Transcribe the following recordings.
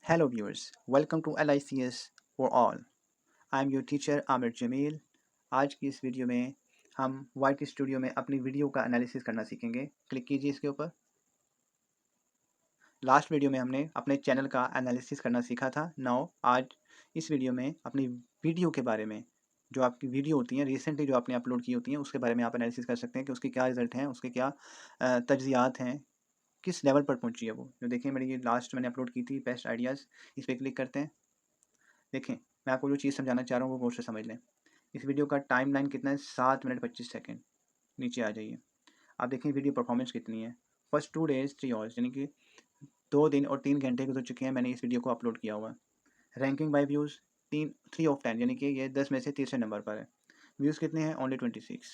Hello viewers, welcome to LICS for all. I am your teacher Aamir Jameel. आज की इस video में हम वाइट स्टूडियो में अपनी वीडियो का एनालिसिस करना सीखेंगे। क्लिक कीजिए इसके ऊपर। लास्ट वीडियो में हमने अपने चैनल का एनालिसिस करना सीखा था। नाउ आज इस वीडियो में अपनी वीडियो के बारे में, जो आपकी वीडियो होती हैं रिसेंटली जो आपने अपलोड की होती हैं, उसके बारे में आप एनालिसिस कर सकते हैं कि उसके क्या रिजल्ट हैं, उसके क्या तज्जियात हैं, किस लेवल पर पहुंची है वो। जो देखिए मेरी ये लास्ट मैंने अपलोड की थी बेस्ट आइडियाज़, इस पर क्लिक करते हैं। देखें, मैं आपको जो चीज़ समझाना चाह रहा हूँ वो गौर से समझ लें। इस वीडियो का टाइमलाइन कितना है? 7 मिनट 25 सेकंड। नीचे आ जाइए। आप देखें वीडियो परफॉर्मेंस कितनी है। फर्स्ट 2 डेज़ 3 आवर्स, यानी कि 2 दिन और 3 घंटे गुजर चुके हैं मैंने इस वीडियो को अपलोड किया हुआ है। रैंकिंग बाय व्यूज़ 3 ऑफ 10, यानी कि ये 10 में से तीसरे नंबर पर है। व्यूज़ कितने हैं? ओनली 26।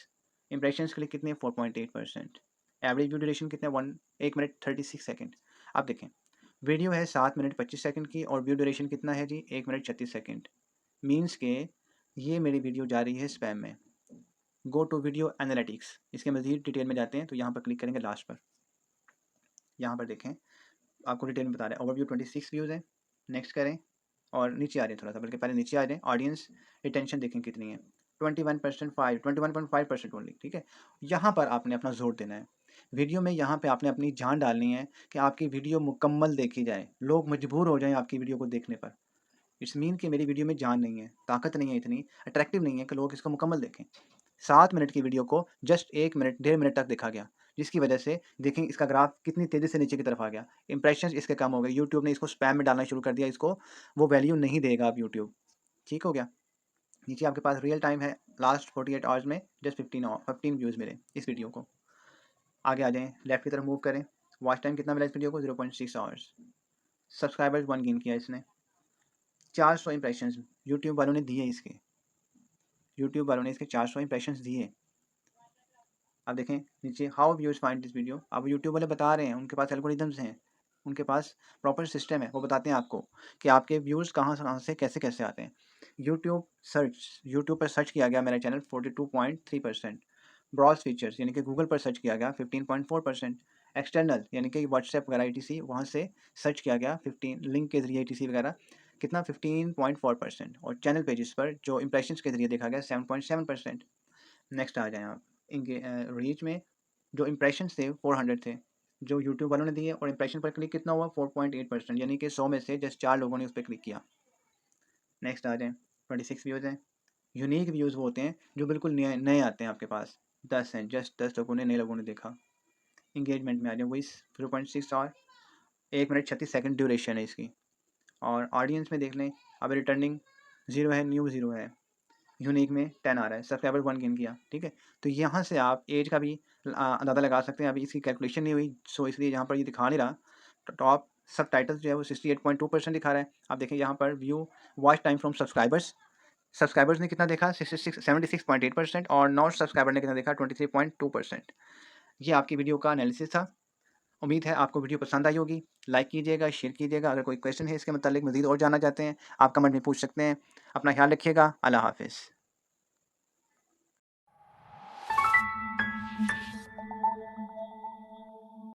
इंप्रेशंस क्लिक कितने हैं? 4.8%। एवरेज व्यू ड्यूरेशन कितना है? 1 मिनट 36 सेकंड। आप देखें, वीडियो है 7 मिनट 25 सेकंड की और व्यू ड्यूरेशन कितना है जी? 1 मिनट 36 सेकंड। मीन्स के ये मेरी वीडियो जा रही है स्पैम में। गो टू वीडियो एनालिटिक्स, इसके मज़ीद डिटेल में जाते हैं तो यहाँ पर क्लिक करेंगे लास्ट पर। यहाँ पर देखें, आपको डिटेल में बता रहे हैं। ओवरव्यू 26 व्यूज़ है। नेक्स्ट करें और नीचे आ रहे हैं थोड़ा सा, बल्कि पहले नीचे आ जाएँ। ऑडियंस रिटेंशन देखें कितनी है? 21.5 ओनली, ठीक है। यहाँ पर आपने अपना जोर देना है वीडियो में। यहाँ पे आपने अपनी जान डालनी है कि आपकी वीडियो मुकम्मल देखी जाए, लोग मजबूर हो जाएं आपकी वीडियो को देखने पर। इट्स मीन कि मेरी वीडियो में जान नहीं है, ताकत नहीं है, इतनी अट्रैक्टिव नहीं है कि लोग इसको मुकम्मल देखें। 7 मिनट की वीडियो को जस्ट 1 मिनट 1.5 मिनट तक देखा गया, जिसकी वजह से देखें इसका ग्राफ कितनी तेज़ी से नीचे की तरफ आ गया। इंप्रेशंस इसके कम हो गए। यूट्यूब ने इसको स्पैम में डालना शुरू कर दिया, इसको वो वैल्यू नहीं देगा अब यूट्यूब। ठीक हो गया। नीचे आपके पास रियल टाइम है, लास्ट 48 आवर्स में जस्ट 15 व्यूज़ मिले इस वीडियो को। आगे आ जाएँ, लेफ्ट की तरफ मूव करें। वॉच टाइम कितना मिला इस वीडियो को? 0.6 आवर्स। सब्सक्राइबर्स 1 गेन किया इसने। 400 इंप्रेशंस यूट्यूब वालों ने दिए इसके। यूट्यूब वालों ने इसके 400 इंप्रेशंस दिए। अब देखें नीचे, how viewers find this video. अब यूट्यूब वाले बता रहे हैं, उनके पास एल्गोरिदम्स हैं, उनके पास प्रॉपर सिस्टम है। वो बताते हैं आपको कि आपके व्यूज़ कहाँ से कैसे आते हैं। यूट्यूब पर सर्च किया गया मेरा चैनल 42.3%। ब्राउज़ फीचर्स यानी कि गूगल पर सर्च किया गया 15.4%। एक्सटर्नल यानी कि व्हाट्सएप वगैरह ईटीसी, वहाँ से सर्च किया गया 15 लिंक के ज़रिए ईटीसी वगैरह, कितना? 15.4%। और चैनल पेजेस पर जो इंप्रेशंस के ज़रिए देखा गया 7.7%। नेक्स्ट आ जाएँ आप। इनके रीच में जो इंप्रेशंस थे 400 थे, जो यूट्यूब वालों ने दिए, और इंप्रेशन पर क्लिक कितना हुआ? 4.8%, यानी कि 100 में से जस्ट 4 लोगों ने उस पे क्लिक किया। नेक्स्ट आ जाएँ, 26 व्यूज़ हैं। यूनिक व्यूज़ वो होते हैं जो बिल्कुल नए नए आते हैं आपके पास। 10 हैं, जस्ट 10 लोगों ने, नए लोगों ने देखा। एंगेजमेंट में आ जाएँ, वही 0.6 आवर, 1 मिनट 36 सेकंड ड्यूरेशन है इसकी। और ऑडियंस में देख लें, अब रिटर्निंग 0 है, न्यू 0 है। यूनिक में 10 आ रहा है, सब्सक्राइबर 1 गेन किया, ठीक है। तो यहाँ से आप एज का भी अंदाज़ा लगा सकते हैं। अभी इसकी कैलकुलेशन नहीं हुई, सो इसलिए यहाँ पर ये दिखा नहीं रहा। तो टॉप सब टाइटल्स जो है वो 68.2% दिखा रहा है। आप देखिए यहाँ पर view, watch time from subscribers, subscribers ने कितना देखा? 76.8%, और नॉन सब्सक्राइबर ने कितना देखा? 23.2%। ये आपकी वीडियो का एनालिसिस था। उम्मीद है आपको वीडियो पसंद आई होगी। लाइक कीजिएगा, शेयर कीजिएगा। अगर कोई क्वेश्चन है इसके मतलब मज़ीद और जानना चाहते हैं, आप कमेंट में पूछ सकते हैं। अपना ख्याल रखिएगा। अल्लाह हाफ़िज़।